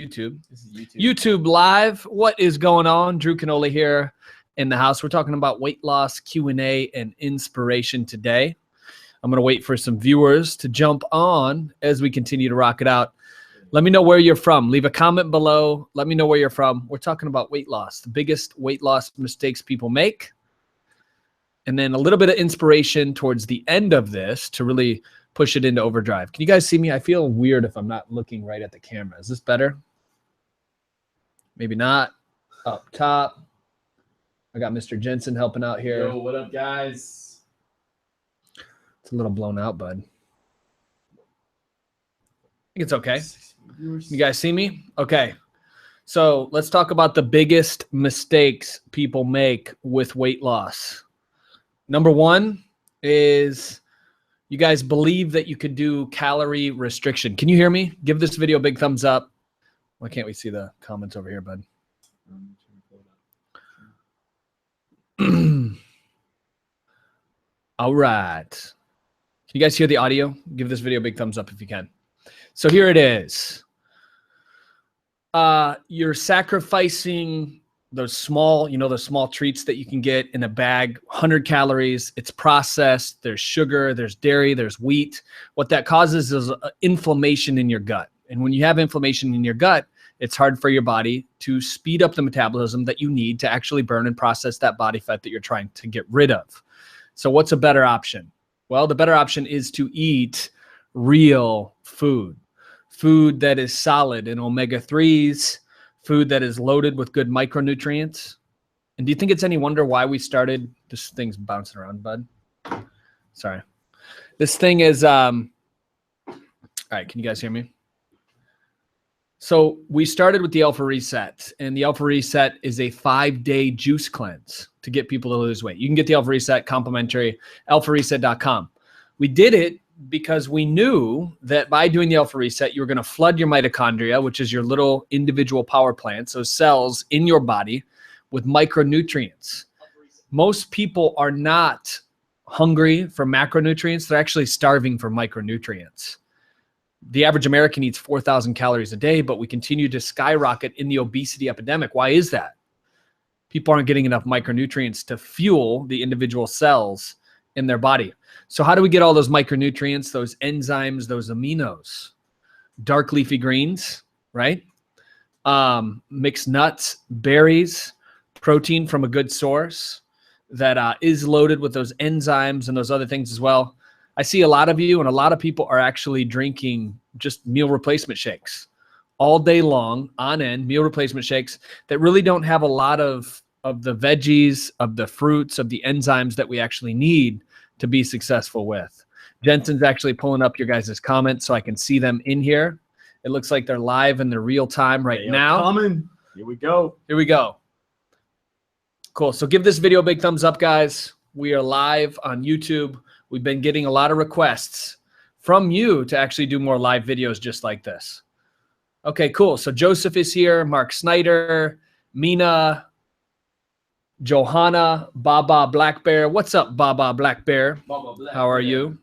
YouTube. This is YouTube. YouTube Live. What is going on? Drew Canole here in the house. We're talking about weight loss, Q&A, and inspiration today. I'm going to wait for some viewers to jump on as we continue to rock it out. Let me know where you're from. Leave a comment below. Let me know where you're from. We're talking about weight loss, the biggest weight loss mistakes people make. And then a little bit of inspiration towards the end of this to really push it into overdrive. Can you guys see me? I feel weird if I'm not looking right at the camera. Is this better? Maybe not. Up top. I got Mr. Jensen helping out here. Yo, what up, guys? It's a little blown out, bud. I think it's okay. You guys see me? Okay. So let's talk about the biggest mistakes people make with weight loss. Number one is you guys believe that you could do calorie restriction. Can you hear me? Give this video a big thumbs up. Why can't we see the comments over here, bud? All right. Can you guys hear the audio? Give this video a big thumbs up if you can. So here it is. You're sacrificing those small, those small treats that you can get in a bag, 100 calories. It's processed. There's sugar, there's dairy, there's wheat. What that causes is inflammation in your gut. And when you have inflammation in your gut, it's hard for your body to speed up the metabolism that you need to actually burn and process that body fat that you're trying to get rid of. So what's a better option? Well, the better option is to eat real food. Food that is solid in omega-3s, food that is loaded with good micronutrients. And do you think it's any wonder why we started? This thing's bouncing around, bud. Sorry. This thing is, all right, can you guys hear me? So we started with the Alpha Reset, and the Alpha Reset is a 5-day juice cleanse to get people to lose weight. You can get the Alpha Reset complimentary, alphareset.com. We did it because we knew that by doing the Alpha Reset, you were going to flood your mitochondria, which is your little individual power plants, those cells in your body, with micronutrients. Most people are not hungry for macronutrients. They're actually starving for micronutrients. The average American eats 4,000 calories a day, but we continue to skyrocket in the obesity epidemic. Why is that? People aren't getting enough micronutrients to fuel the individual cells in their body. So how do we get all those micronutrients, those enzymes, those aminos? Dark leafy greens, right? Mixed nuts, berries, protein from a good source that is loaded with those enzymes and those other things as well. I see a lot of you and a lot of people are actually drinking just meal replacement shakes all day long on end, meal replacement shakes that really don't have a lot of the veggies, of the fruits, of the enzymes that we actually need to be successful with. Jensen's actually pulling up your guys' comments so I can see them in here. It looks like they're live in the real time right now. Coming. Here we go. Here we go. Cool. So give this video a big thumbs up, guys. We are live on YouTube. We've been getting a lot of requests from you to actually do more live videos just like this. Okay, cool. So Joseph is here, Mark Snyder, Mina, Johanna, Baba Black Bear. What's up, Baba Black Bear? How are you?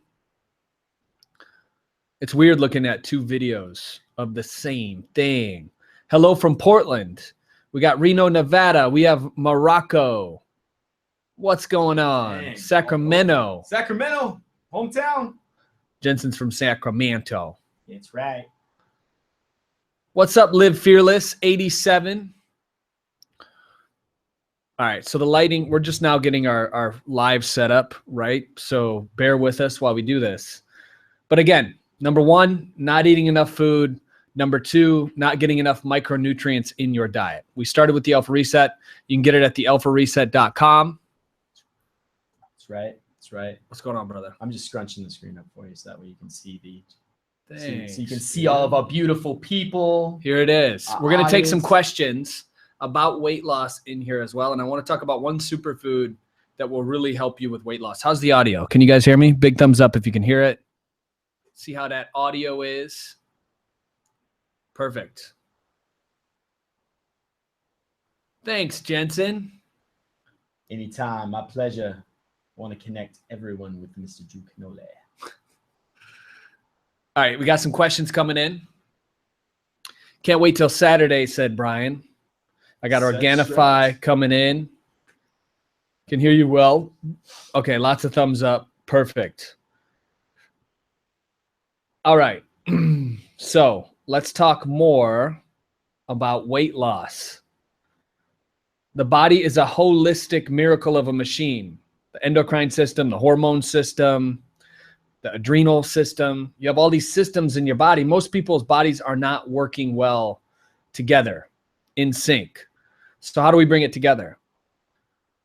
It's weird looking at two videos of the same thing. Hello from Portland. We got Reno, Nevada. We have Morocco. What's going on? Dang. Sacramento. Sacramento, hometown. Jensen's from Sacramento. That's right. What's up, Live Fearless 87? All right, so the lighting, we're just now getting our live set up, right? So bear with us while we do this. But again, number one, not eating enough food. Number two, not getting enough micronutrients in your diet. We started with the Alpha Reset. You can get it at the alphareset.com. That's right. That's right. What's going on, brother? I'm just scrunching the screen up for you so that way you can see Thanks, so you can see all of our beautiful people. Here it is. We're going to take some audience. questions about weight loss in here as well. And I want to talk about one superfood that will really help you with weight loss. How's the audio? Can you guys hear me? Big thumbs up if you can hear it. See how that audio is. Perfect. Thanks, Jensen. Anytime. My pleasure. I want to connect everyone with Mr. Drew Canole. All right, we got some questions coming in. Can't wait till Saturday, said Brian. I got Organifi coming in. Can hear you well. Okay, lots of thumbs up. Perfect. All right. So let's talk more about weight loss. The body is a holistic miracle of a machine. The endocrine system, the hormone system, the adrenal system. You have all these systems in your body. Most people's bodies are not working well together, in sync. So how do we bring it together?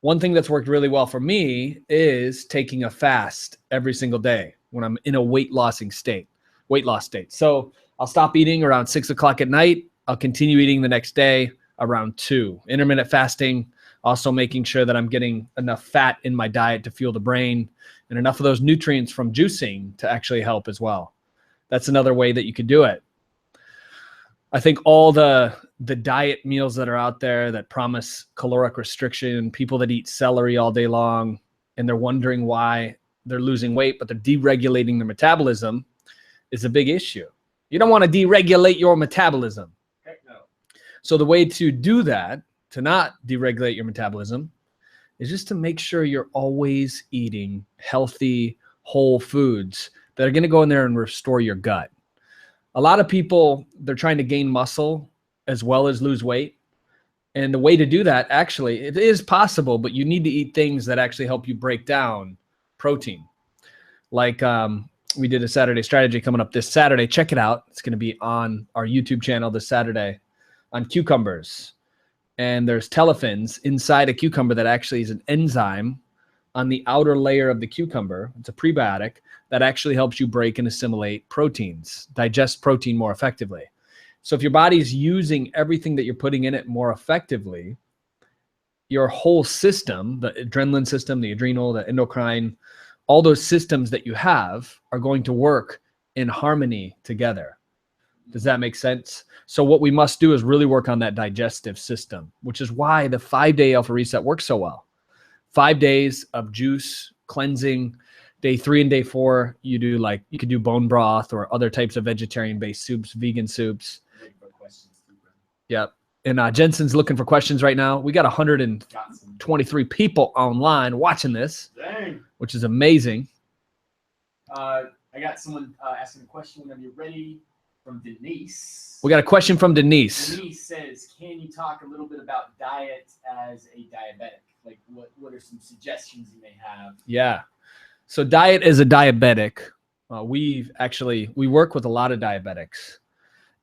One thing that's worked really well for me is taking a fast every single day when I'm in a weight loss state. So I'll stop eating around 6 o'clock at night. I'll continue eating the next day around 2. Intermittent fasting, also making sure that I'm getting enough fat in my diet to fuel the brain and enough of those nutrients from juicing to actually help as well. That's another way that you could do it. I think all the diet meals that are out there that promise caloric restriction, people that eat celery all day long, and they're wondering why they're losing weight, but they're deregulating their metabolism, is a big issue. You don't want to deregulate your metabolism. Heck no. So the way to do that, to not deregulate your metabolism, is just to make sure you're always eating healthy, whole foods that are going to go in there and restore your gut. A lot of people, they're trying to gain muscle as well as lose weight. And the way to do that, actually, it is possible, but you need to eat things that actually help you break down protein. Like we did a Saturday strategy coming up this Saturday. Check it out. It's going to be on our YouTube channel this Saturday on cucumbers. And there's telefins inside a cucumber that actually is an enzyme on the outer layer of the cucumber. It's a prebiotic that actually helps you break and assimilate proteins, digest protein more effectively. So if your body's using everything that you're putting in it more effectively, your whole system, the adrenaline system, the adrenal, the endocrine, all those systems that you have are going to work in harmony together. Does that make sense? So what we must do is really work on that digestive system, which is why the 5-day Alpha Reset works so well. 5 days of juice cleansing. Day 3 and day 4, you could do bone broth or other types of vegetarian-based soups, vegan soups. Yep. And Jensen's looking for questions right now. We got 123 people online watching this, which is amazing. I got someone asking a question whenever you're ready from Denise. We got a question from Denise. Denise says, can you talk a little bit about diet as a diabetic? Like what are some suggestions you may have? Yeah. So diet as a diabetic, we work with a lot of diabetics.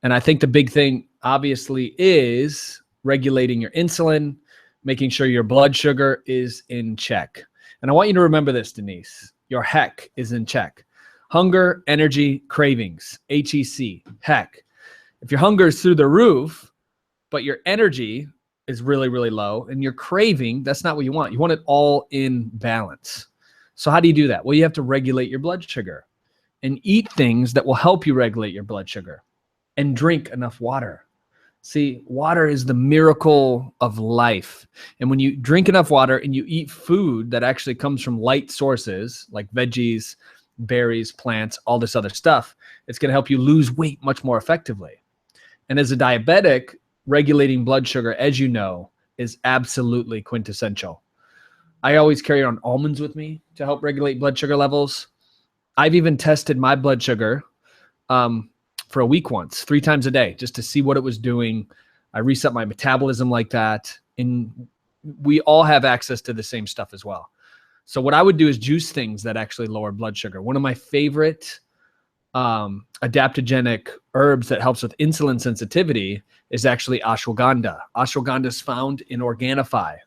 And I think the big thing obviously is regulating your insulin, making sure your blood sugar is in check. And I want you to remember this, Denise, your HEC is in check. Hunger, energy, cravings, HEC, HEC. If your hunger is through the roof, but your energy is really, really low and you're craving, that's not what you want. You want it all in balance. So how do you do that? Well, you have to regulate your blood sugar and eat things that will help you regulate your blood sugar and drink enough water. See, water is the miracle of life. And when you drink enough water and you eat food that actually comes from light sources like veggies, berries, plants, all this other stuff, it's going to help you lose weight much more effectively. And as a diabetic, regulating blood sugar, as you know, is absolutely quintessential. I always carry on almonds with me to help regulate blood sugar levels. I've even tested my blood sugar for a week once, 3 times a day, just to see what it was doing. I reset my metabolism like that. And we all have access to the same stuff as well. So what I would do is juice things that actually lower blood sugar. One of my favorite adaptogenic herbs that helps with insulin sensitivity is actually ashwagandha. Ashwagandha is found in Organifi.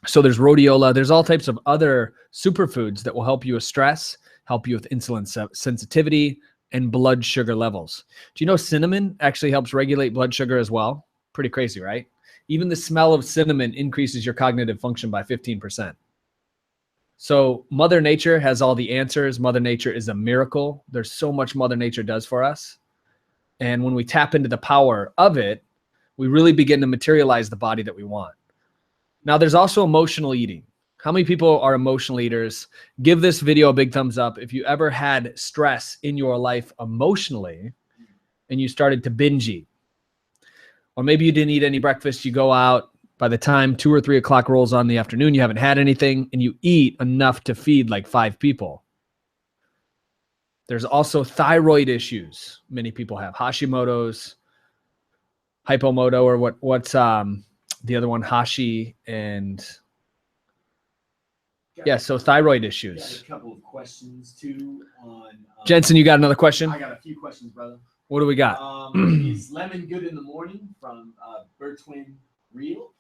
So there's rhodiola. There's all types of other superfoods that will help you with stress, help you with insulin sensitivity and blood sugar levels. Do you know cinnamon actually helps regulate blood sugar as well? Pretty crazy, right? Even the smell of cinnamon increases your cognitive function by 15%. So Mother Nature has all the answers. Mother Nature is a miracle. There's so much Mother Nature does for us. And when we tap into the power of it, we really begin to materialize the body that we want. Now, there's also emotional eating. How many people are emotional eaters? Give this video a big thumbs up. If you ever had stress in your life emotionally, and you started to binge eat. Or maybe you didn't eat any breakfast. You go out. By the time 2 or 3 o'clock rolls on in the afternoon, you haven't had anything, and you eat enough to feed like 5 people. There's also thyroid issues. Many people have Hashimoto's, hypomoto, or what's the other one, Hashi, and so thyroid issues. Got a couple of questions too on Jensen, you got another question? I got a few questions, brother. What do we got? Is lemon good in the morning from Bertwin Real?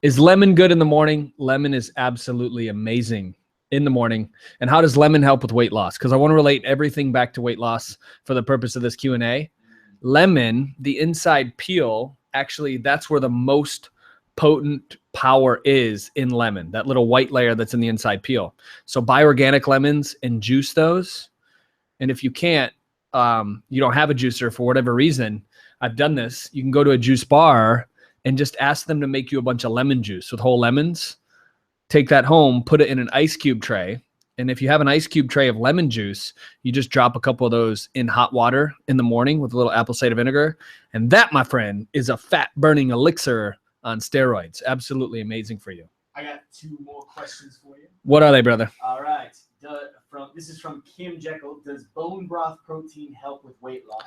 Is lemon good in the morning? Lemon is absolutely amazing in the morning. And how does lemon help with weight loss? Because I want to relate everything back to weight loss for the purpose of this Q&A. Lemon, the inside peel, actually, that's where the most potent power is in lemon, that little white layer that's in the inside peel. So buy organic lemons and juice those. And if you can't, you don't have a juicer for whatever reason, I've done this. You can go to a juice bar and just ask them to make you a bunch of lemon juice with whole lemons. Take that home, put it in an ice cube tray. And if you have an ice cube tray of lemon juice, you just drop a couple of those in hot water in the morning with a little apple cider vinegar. And that, my friend, is a fat-burning elixir on steroids. Absolutely amazing for you. I got 2 more questions for you. What are they, brother? All right. This is from Kim Jekyll. Does bone broth protein help with weight loss?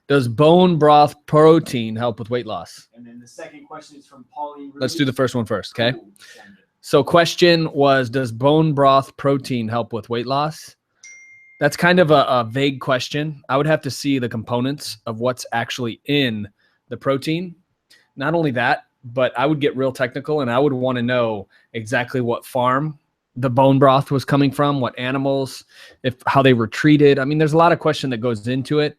Does bone broth protein help with weight loss? And then the second question is from Pauline Ruby. Let's do the first one first, okay? Ooh, so question was, does bone broth protein help with weight loss? That's kind of a vague question. I would have to see the components of what's actually in the protein. Not only that, but I would get real technical, and I would want to know exactly what farm the bone broth was coming from, what animals, how they were treated. I mean, there's a lot of question that goes into it.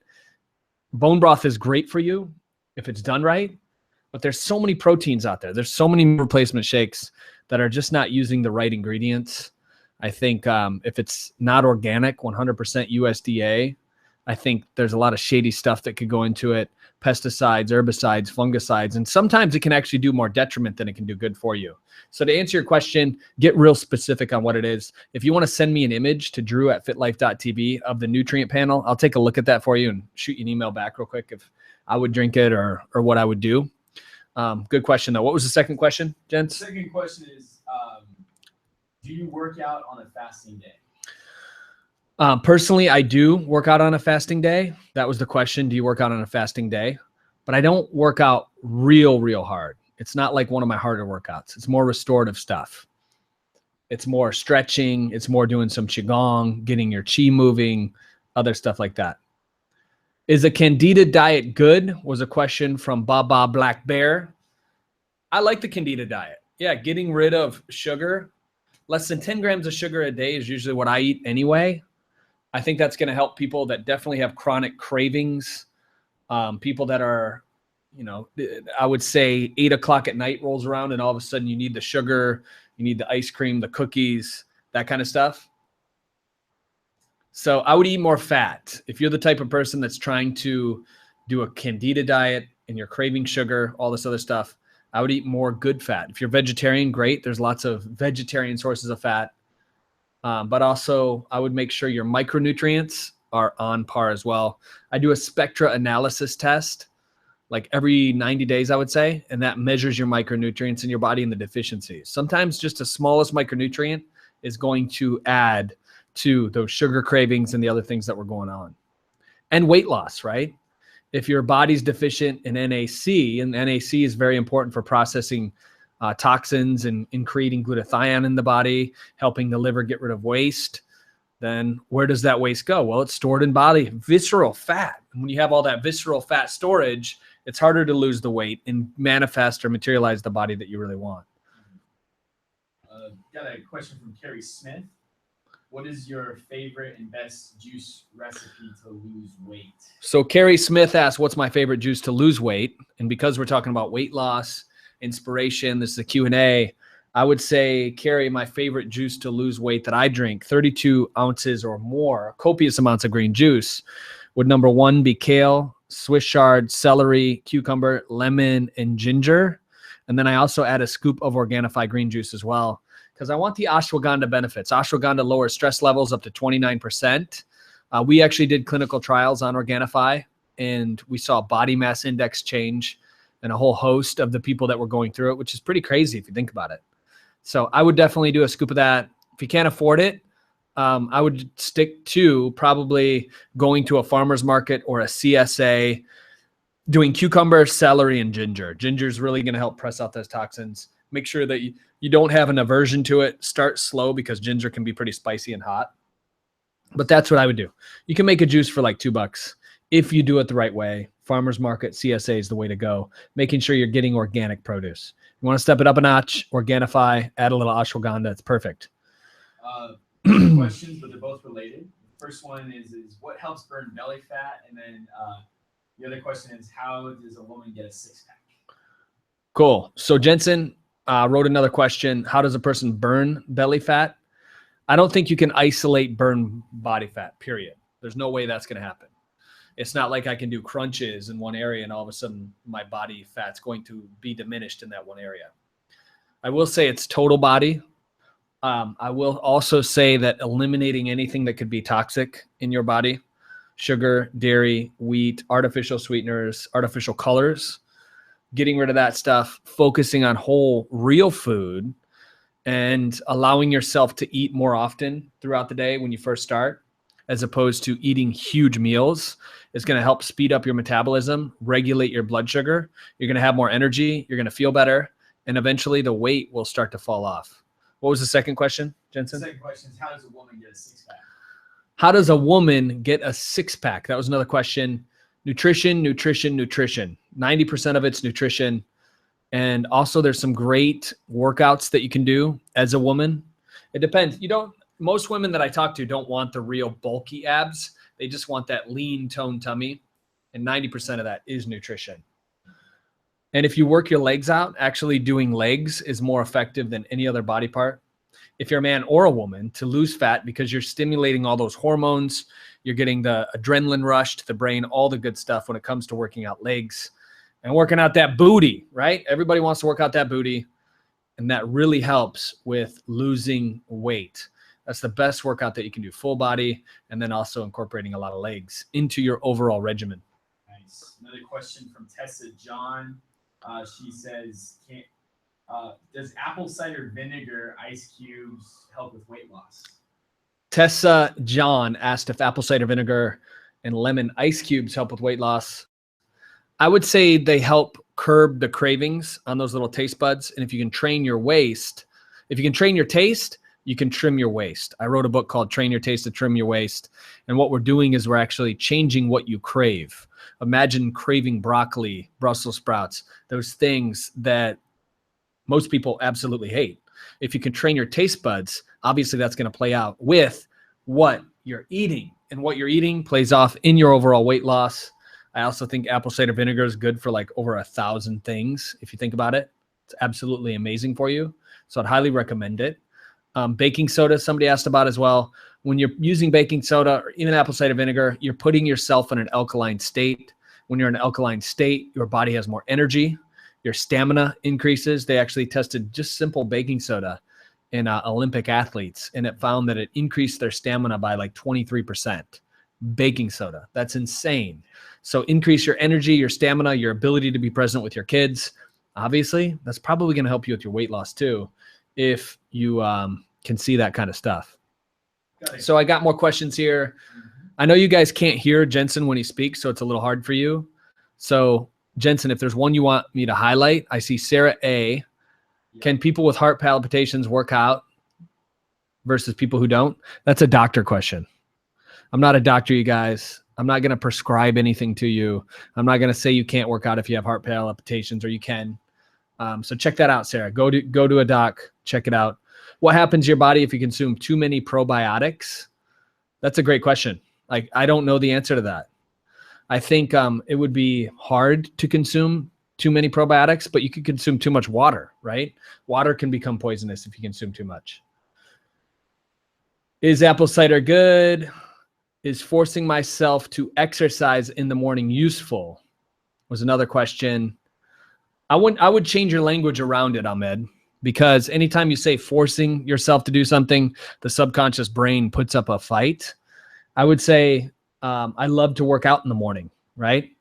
Bone broth is great for you if it's done right, but there's so many proteins out there. There's so many replacement shakes that are just not using the right ingredients. I think if it's not organic, 100% USDA, I think there's a lot of shady stuff that could go into it. Pesticides, herbicides, fungicides, and sometimes it can actually do more detriment than it can do good for you. So to answer your question, get real specific on what it is. If you want to send me an image to drew@fitlife.tv of the nutrient panel, I'll take a look at that for you and shoot you an email back real quick if I would drink it or what I would do. Good question, though. What was the second question, gents? The second question is, do you work out on a fasting day? Personally, I do work out on a fasting day. That was the question. Do you work out on a fasting day? But I don't work out real hard. It's not like one of my harder workouts. It's more restorative stuff. It's more stretching. It's more doing some qigong, getting your chi moving, other stuff like that. Is a Candida diet good? Was a question from Baba Black Bear. I like the Candida diet. Yeah, getting rid of sugar. Less than 10 grams of sugar a day is usually what I eat anyway. I think that's going to help people that definitely have chronic cravings. People that are, I would say 8 o'clock at night rolls around and all of a sudden you need the sugar, you need the ice cream, the cookies, that kind of stuff. So I would eat more fat. If you're the type of person that's trying to do a Candida diet and you're craving sugar, all this other stuff, I would eat more good fat. If you're vegetarian, great. There's lots of vegetarian sources of fat. But also I would make sure your micronutrients are on par as well. I do a spectra analysis test like every 90 days, I would say, and that measures your micronutrients in your body and the deficiencies. Sometimes just the smallest micronutrient is going to add to those sugar cravings and the other things that were going on. And weight loss, right? If your body's deficient in NAC, and NAC is very important for processing toxins and in creating glutathione in the body, helping the liver get rid of waste, then where does that waste go? Well, it's stored in body, visceral fat. And when you have all that visceral fat storage, it's harder to lose the weight and manifest or materialize the body that you really want. Got a question from Carrie Smith. What is your favorite and best juice recipe to lose weight? So Carrie Smith asked, what's my favorite juice to lose weight? And because we're talking about weight loss, inspiration, this is a Q&A, I would say, Carrie, my favorite juice to lose weight that I drink, 32 ounces or more, copious amounts of green juice, would number 1 be kale, Swiss chard, celery, cucumber, lemon, and ginger. And then I also add a scoop of Organifi green juice as well, because I want the ashwagandha benefits. Ashwagandha lowers stress levels up to 29%. We actually did clinical trials on Organifi and we saw body mass index change and a whole host of the people that were going through it, which is pretty crazy if you think about it. So I would definitely do a scoop of that. If you can't afford it, I would stick to probably going to a farmer's market or a CSA, doing cucumber, celery, and ginger. Ginger is really going to help press out those toxins. Make sure that you don't have an aversion to it. Start slow because ginger can be pretty spicy and hot. But that's what I would do. You can make a juice for like $2 if you do it the right way. Farmer's market, CSA is the way to go. Making sure you're getting organic produce. You want to step it up a notch, Organifi, add a little ashwagandha. It's perfect. Questions, but they're both related. The first one is what helps burn belly fat? And then the other question is, how does a woman get a six-pack? Cool. So Jensen wrote another question. How does a person burn belly fat? I don't think you can isolate burn body fat, period. There's no way that's going to happen. It's not like I can do crunches in one area and all of a sudden my body fat's going to be diminished in that one area. I will say it's total body. I will also say that eliminating anything that could be toxic in your body, sugar, dairy, wheat, artificial sweeteners, artificial colors, getting rid of that stuff, focusing on whole, real food, and allowing yourself to eat more often throughout the day when you first start, as opposed to eating huge meals, is going to help speed up your metabolism, regulate your blood sugar. You're going to have more energy. You're going to feel better. And eventually the weight will start to fall off. What was the second question, Jensen? The second question is, how does a woman get a six-pack? How does a woman get a six-pack? That was another question. Nutrition, nutrition, nutrition. 90% of it's nutrition. And also there's some great workouts that you can do as a woman. It depends. Most women that I talk to don't want the real bulky abs. They just want that lean toned tummy. And 90% of that is nutrition. And if you work your legs out, actually doing legs is more effective than any other body part. If you're a man or a woman, to lose fat, because you're stimulating all those hormones, you're getting the adrenaline rush to the brain, all the good stuff when it comes to working out legs and working out that booty, right? Everybody wants to work out that booty. And that really helps with losing weight. That's the best workout that you can do, full body, and then also incorporating a lot of legs into your overall regimen. Nice. Another question from Tessa John. She says, does apple cider vinegar ice cubes help with weight loss? Tessa John asked if apple cider vinegar and lemon ice cubes help with weight loss. I would say they help curb the cravings on those little taste buds. And if you can train your waist, if you can train your taste, you can trim your waist. I wrote a book called Train Your Taste to Trim Your Waist. And what we're doing is we're actually changing what you crave. Imagine craving broccoli, Brussels sprouts, those things that most people absolutely hate. If you can train your taste buds, obviously that's going to play out with what you're eating. And what you're eating plays off in your overall weight loss. I also think apple cider vinegar is good for like over 1,000 things. If you think about it, it's absolutely amazing for you. So I'd highly recommend it. Baking soda, somebody asked about as well. When you're using baking soda or even apple cider vinegar, you're putting yourself in an alkaline state. When you're in an alkaline state, your body has more energy. Your stamina increases. They actually tested just simple baking soda in Olympic athletes, and it found that it increased their stamina by like 23%. Baking soda. That's insane. So increase your energy, your stamina, your ability to be present with your kids. Obviously, that's probably going to help you with your weight loss too, if you can see that kind of stuff. So I got more questions here. I know you guys can't hear Jensen when he speaks, so it's a little hard for you. So Jensen, if there's one you want me to highlight, I see Sarah A. Can people with heart palpitations work out versus people who don't? That's a doctor question. I'm not a doctor, you guys. I'm not going to prescribe anything to you. I'm not going to say you can't work out if you have heart palpitations, or you can. So check that out, Sarah. Go to a doc, check it out. What happens to your body if you consume too many probiotics? That's a great question. Like, I don't know the answer to that. I think it would be hard to consume too many probiotics, but you could consume too much water, right? Water can become poisonous if you consume too much. Is apple cider good? Is forcing myself to exercise in the morning useful? Was another question. I would change your language around it, Ahmed, because anytime you say forcing yourself to do something, the subconscious brain puts up a fight. I would say I love to work out in the morning. right?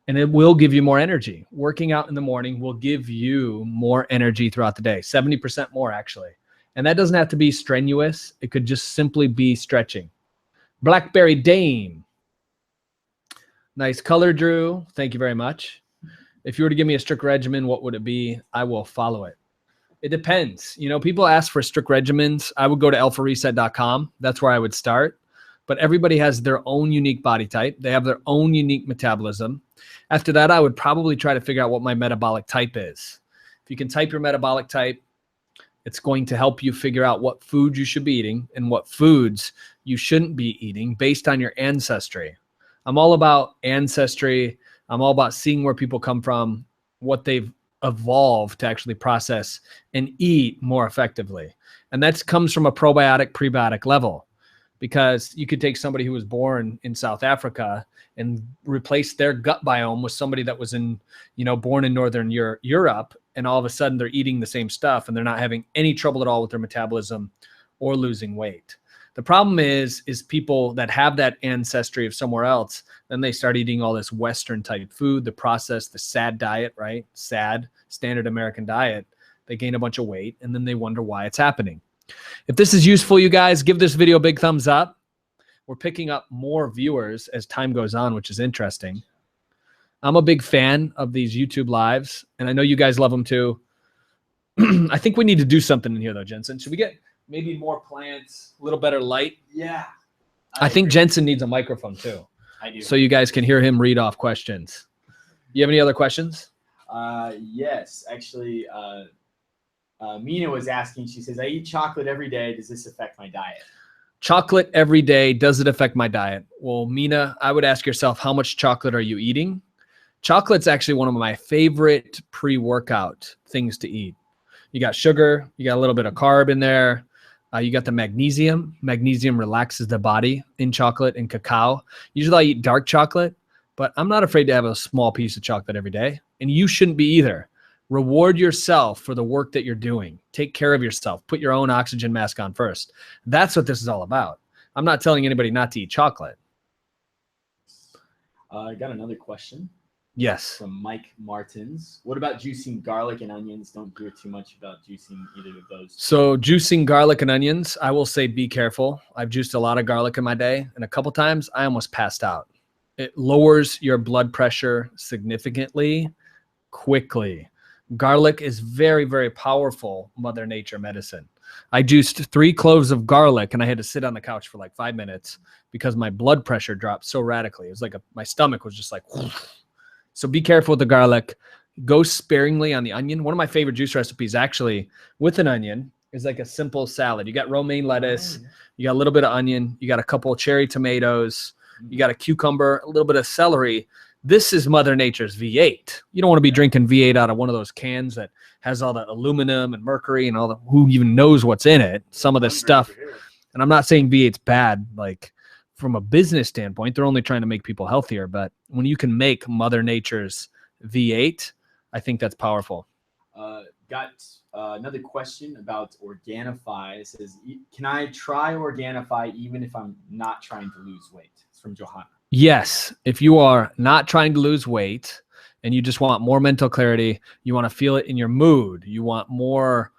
And it will give you more energy. Working out in the morning will give you more energy throughout the day, 70% more actually. And that doesn't have to be strenuous. It could just simply be stretching. Blackberry Dame. Nice color, Drew. Thank you very much. If you were to give me a strict regimen, what would it be? I will follow it. It depends. You know, people ask for strict regimens. I would go to alphareset.com. That's where I would start. But everybody has their own unique body type. They have their own unique metabolism. After that, I would probably try to figure out what my metabolic type is. If you can type your metabolic type, it's going to help you figure out what foods you should be eating and what foods you shouldn't be eating based on your ancestry. I'm all about ancestry. I'm all about seeing where people come from, what they've evolved to actually process and eat more effectively. And that comes from a probiotic, prebiotic level, because you could take somebody who was born in South Africa and replace their gut biome with somebody that was born in Northern Europe, and all of a sudden they're eating the same stuff and they're not having any trouble at all with their metabolism or losing weight. The problem is people that have that ancestry of somewhere else, then they start eating all this Western type food, the processed, the SAD diet, right? SAD, standard American diet. They gain a bunch of weight and then they wonder why it's happening. If this is useful, you guys, give this video a big thumbs up. We're picking up more viewers as time goes on, which is interesting. I'm a big fan of these YouTube lives, and I know you guys love them too. I think we need to do something in here though, Jensen. Should we get maybe more plants, a little better light? Yeah. I think Jensen needs a microphone too. I do. So you guys can hear him read off questions. You have any other questions? Yes, actually, Mina was asking, she says, I eat chocolate every day. Does this affect my diet? Chocolate every day. Does it affect my diet? Well, Mina, I would ask yourself, how much chocolate are you eating? Chocolate's actually one of my favorite pre-workout things to eat. You got sugar, you got a little bit of carb in there. You got the magnesium. Magnesium relaxes the body in chocolate and cacao. Usually I eat dark chocolate, but I'm not afraid to have a small piece of chocolate every day. And you shouldn't be either. Reward yourself for the work that you're doing. Take care of yourself. Put your own oxygen mask on first. That's what this is all about. I'm not telling anybody not to eat chocolate. I got another question. Yes. From Mike Martins. What about juicing garlic and onions? Don't hear too much about juicing either of those. So juicing garlic and onions, I will say be careful. I've juiced a lot of garlic in my day, and a couple times I almost passed out. It lowers your blood pressure significantly, quickly. Garlic is very, very powerful Mother Nature medicine. I juiced 3 cloves of garlic and I had to sit on the couch for like 5 minutes because my blood pressure dropped so radically. It was like my stomach was just like, so be careful with the garlic. Go sparingly on the onion. One of my favorite juice recipes actually with an onion is like a simple salad. You got romaine lettuce, you got a little bit of onion, you got a couple of cherry tomatoes, you got a cucumber, a little bit of celery. This is Mother Nature's V8. You don't want to be drinking V8 out of one of those cans that has all the aluminum and mercury and all the, who even knows what's in it, some of this stuff. And I'm not saying V8's bad, like from a business standpoint, they're only trying to make people healthier. But when you can make Mother Nature's V8, I think that's powerful. Got another question about Organifi. It says, can I try Organifi even if I'm not trying to lose weight? It's from Johanna. Yes. If you are not trying to lose weight and you just want more mental clarity, you want to feel it in your mood, you want more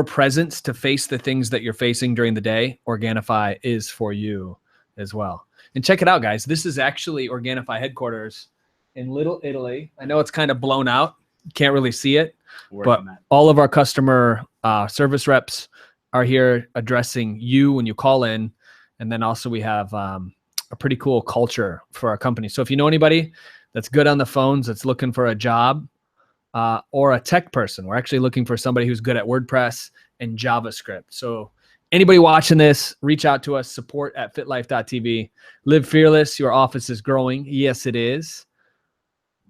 presence to face the things that you're facing during the day, Organifi is for you as well. And check it out, guys. This is actually Organifi headquarters in Little Italy. I know it's kind of blown out. You can't really see it, but all of our customer service reps are here addressing you when you call in. And then also we have a pretty cool culture for our company. So if you know anybody that's good on the phones, that's looking for a job or a tech person, we're actually looking for somebody who's good at WordPress and JavaScript. So anybody watching this, reach out to us, support@fitlife.tv. Live fearless. Your office is growing. Yes, it is.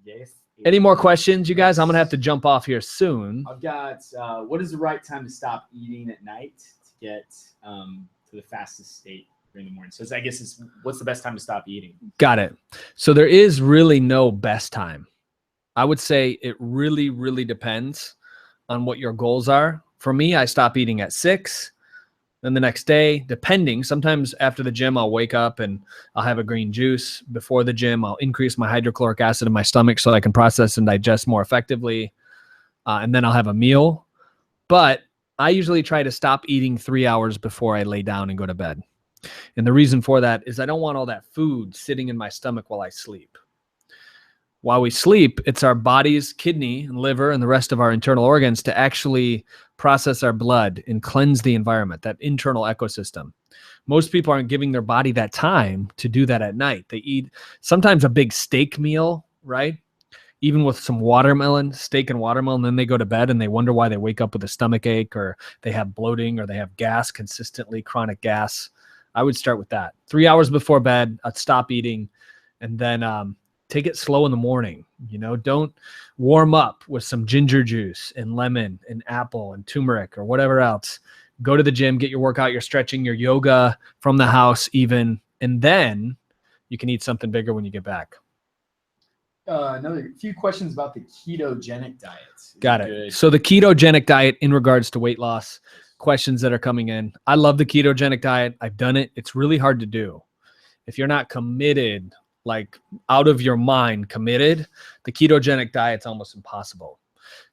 Yes. Any more questions, you guys? I'm going to have to jump off here soon. I've got, what is the right time to stop eating at night to get to the fastest state during the morning? So I guess it's, what's the best time to stop eating? Got it. So there is really no best time. I would say it really, really depends on what your goals are. For me, I stop eating at 6. Then the next day, depending, sometimes after the gym, I'll wake up and I'll have a green juice. Before the gym, I'll increase my hydrochloric acid in my stomach so I can process and digest more effectively. And then I'll have a meal. But I usually try to stop eating 3 hours before I lay down and go to bed. And the reason for that is I don't want all that food sitting in my stomach while I sleep. While we sleep, it's our body's kidney and liver and the rest of our internal organs to actually process our blood and cleanse the environment, that internal ecosystem. Most people aren't giving their body that time to do that at night. They eat sometimes a big steak meal, right? Even with some watermelon, steak and watermelon, then they go to bed and they wonder why they wake up with a stomach ache or they have bloating or they have gas consistently, chronic gas. I would start with that. 3 hours before bed, I'd stop eating and then take it slow in the morning. Don't warm up with some ginger juice and lemon and apple and turmeric or whatever else. Go to the gym, get your workout, your stretching, your yoga from the house even, and then you can eat something bigger when you get back. Another few questions about the ketogenic diet. Got it. Good. So the ketogenic diet in regards to weight loss, questions that are coming in. I love the ketogenic diet. I've done it. It's really hard to do. If you're not committed, like out of your mind committed, the ketogenic diet's almost impossible.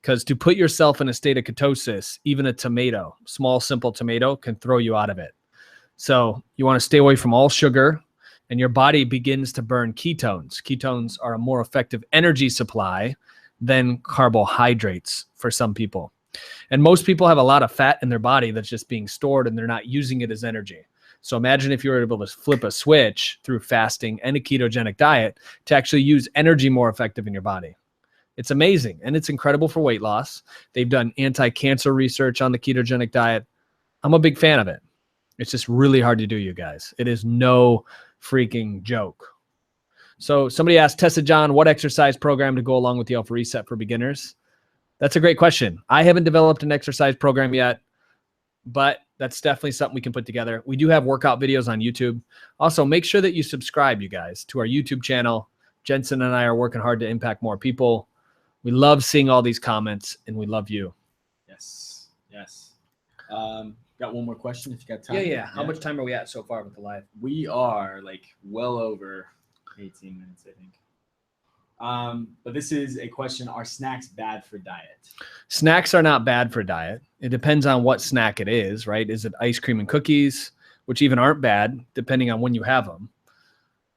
Because to put yourself in a state of ketosis, even a tomato, small, simple tomato, can throw you out of it. So you want to stay away from all sugar, and your body begins to burn ketones. Ketones are a more effective energy supply than carbohydrates for some people. And most people have a lot of fat in their body that's just being stored and they're not using it as energy. So imagine if you were able to flip a switch through fasting and a ketogenic diet to actually use energy more effective in your body. It's amazing, and it's incredible for weight loss. They've done anti-cancer research on the ketogenic diet. I'm a big fan of it. It's just really hard to do, you guys. It is no freaking joke. So somebody asked, Tessa John, what exercise program to go along with the Alpha Reset for beginners? That's a great question. I haven't developed an exercise program yet, but that's definitely something we can put together. We do have workout videos on YouTube. Also, make sure that you subscribe, you guys, to our YouTube channel. Jensen and I are working hard to impact more people. We love seeing all these comments, and we love you. Yes. Got one more question if you got time. Yeah. How much time are we at so far with the live? We are like well over 18 minutes, I think. But this is a question. Are snacks bad for diet? Snacks are not bad for diet. It depends on what snack it is, right? Is it ice cream and cookies, which even aren't bad, depending on when you have them.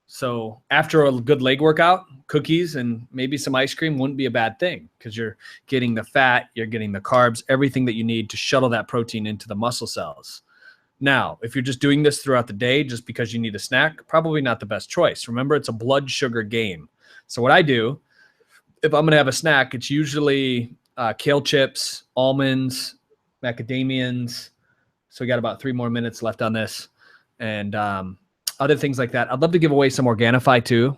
So after a good leg workout, cookies and maybe some ice cream wouldn't be a bad thing because you're getting the fat, you're getting the carbs, everything that you need to shuttle that protein into the muscle cells. Now, if you're just doing this throughout the day just because you need a snack, probably not the best choice. Remember, it's a blood sugar game. So what I do, if I'm going to have a snack, it's usually kale chips, almonds, macadamians. So we got about 3 more minutes left on this. And other things like that. I'd love to give away some Organifi too.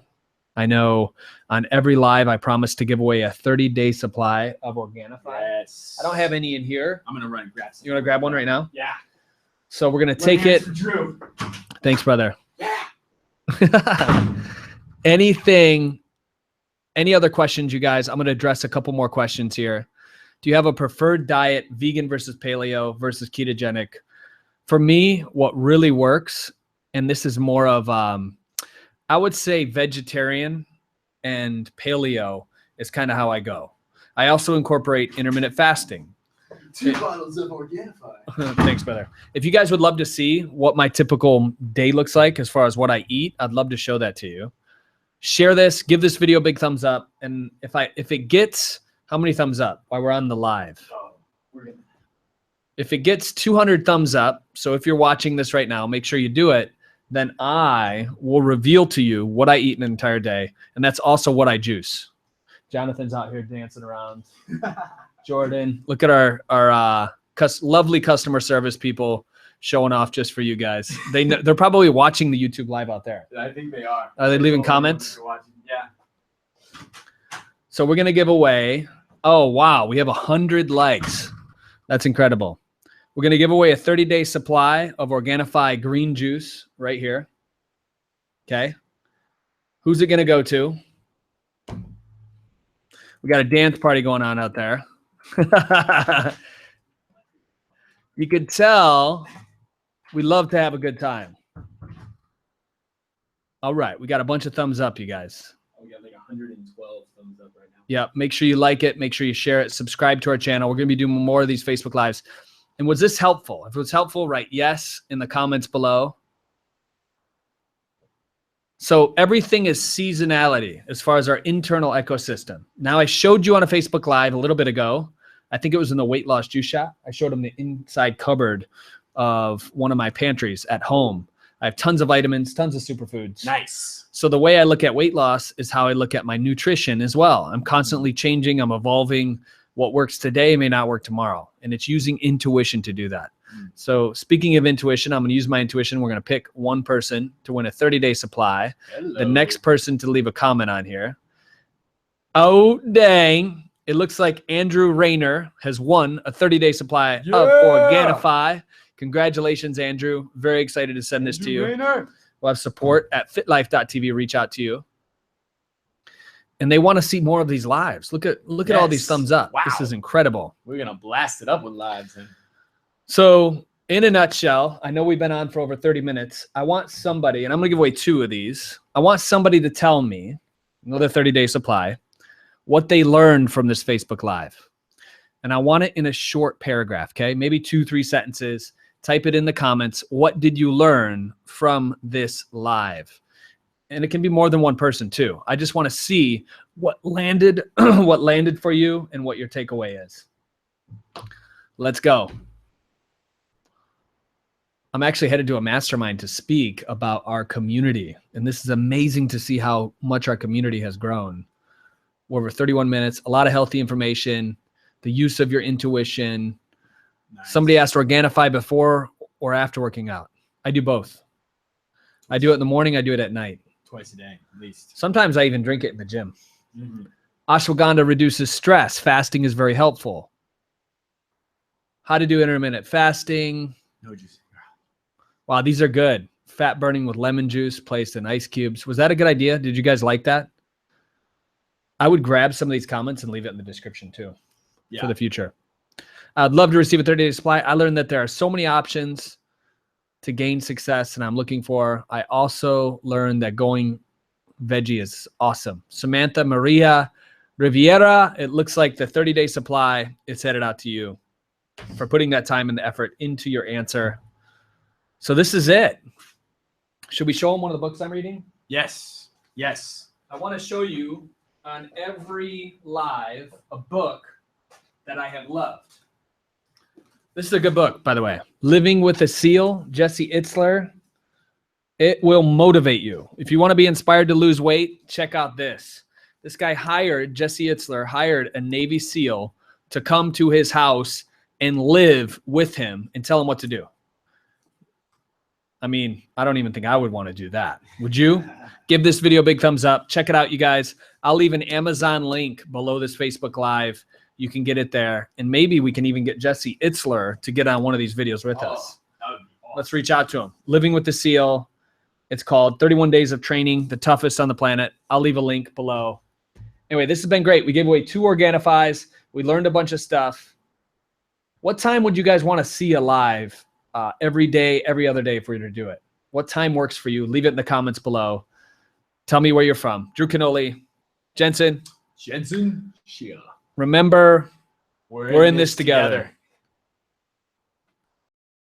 I know on every live, I promise to give away a 30-day supply of Organifi. Yes. I don't have any in here. I'm going to run and grab some. You want to grab one right now? Yeah. So we're going to take it. Drew. Thanks, brother. Yeah. Any other questions, you guys? I'm going to address a couple more questions here. Do you have a preferred diet, vegan versus paleo versus ketogenic? For me, what really works, and this is more of, I would say vegetarian and paleo is kind of how I go. I also incorporate intermittent fasting. 2 bottles of Organifi. Thanks, brother. If you guys would love to see what my typical day looks like as far as what I eat, I'd love to show that to you. Share this, give this video a big thumbs up. And if it gets, how many thumbs up while we're on the live? If it gets 200 thumbs up, so if you're watching this right now, make sure you do it, then I will reveal to you what I eat in an entire day. And that's also what I juice. Jonathan's out here dancing around. Jordan, look at our lovely customer service people showing off just for you guys. They're probably watching the YouTube live out there. I think they are. Are they leaving comments? Yeah. So we're going to give away, oh, wow, we have 100 likes. That's incredible. We're going to give away a 30-day supply of Organifi green juice right here. Okay. Who's it going to go to? We got a dance party going on out there. You could tell We love to have a good time. All right. We got a bunch of thumbs up, you guys. We got like 112 thumbs up right now. Yeah. Make sure you like it. Make sure you share it. Subscribe to our channel. We're going to be doing more of these Facebook Lives. And was this helpful? If it was helpful, write yes in the comments below. So everything is seasonality as far as our internal ecosystem. Now, I showed you on a Facebook Live a little bit ago. I think it was in the weight loss juice shop. I showed them the inside cupboard of one of my pantries at home. I have tons of vitamins, tons of superfoods. Nice. So the way I look at weight loss is how I look at my nutrition as well. I'm constantly changing. I'm evolving. What works today may not work tomorrow. And it's using intuition to do that. So speaking of intuition, I'm going to use my intuition. We're going to pick one person to win a 30-day supply. Hello. The next person to leave a comment on here. Oh, dang. It looks like Andrew Rayner has won a 30-day supply of Organifi. Congratulations, Andrew. Very excited to send this to you. Rayner. We'll have support at FitLifeTV. Reach out to you. And they want to see more of these lives. Look at all these thumbs up. Wow. This is incredible. We're going to blast it up with lives. So in a nutshell, I know we've been on for over 30 minutes. I want somebody, and I'm going to give away 2 of these. I want somebody to tell me, another 30-day supply, what they learned from this Facebook Live. And I want it in a short paragraph, okay? Maybe 2-3 sentences. Type it in the comments. What did you learn from this live? And it can be more than one person too. I just want to see what landed, what landed for you and what your takeaway is. Let's go. I'm actually headed to a mastermind to speak about our community. And this is amazing to see how much our community has grown. We're over 31 minutes, a lot of healthy information, the use of your intuition. Nice. Somebody asked Organifi before or after working out. I do both. I do it in the morning. I do it at night. Twice a day, at least. Sometimes I even drink it in the gym. Ashwagandha reduces stress. Fasting is very helpful. How to do intermittent fasting. No juice. Wow, these are good. Fat burning with lemon juice placed in ice cubes. Was that a good idea? Did you guys like that? I would grab some of these comments and leave it in the description too for the future. I'd love to receive a 30-day supply. I learned that there are so many options to gain success, and I'm looking for. I also learned that going veggie is awesome. Samantha Maria Riviera, it looks like the 30-day supply is headed out to you for putting that time and the effort into your answer. So this is it. Should we show them one of the books I'm reading? Yes. Yes. I want to show you on every live a book that I have loved. This is a good book, by the way. Living with a Seal, Jesse Itzler. It will motivate you. If you want to be inspired to lose weight, check out this. This guy Jesse Itzler hired a Navy SEAL to come to his house and live with him and tell him what to do. I mean, I don't even think I would want to do that. Would you? Give this video a big thumbs up. Check it out, you guys. I'll leave an Amazon link below this Facebook Live. You can get it there. And maybe we can even get Jesse Itzler to get on one of these videos with us. That would be awesome. Let's reach out to him. Living with the SEAL. It's called 31 Days of Training, the toughest on the planet. I'll leave a link below. Anyway, this has been great. We gave away 2 Organifis. We learned a bunch of stuff. What time would you guys want to see a live every day, every other day for you to do it? What time works for you? Leave it in the comments below. Tell me where you're from. Drew Canole, Jensen. Jensen. Remember, we're in this together.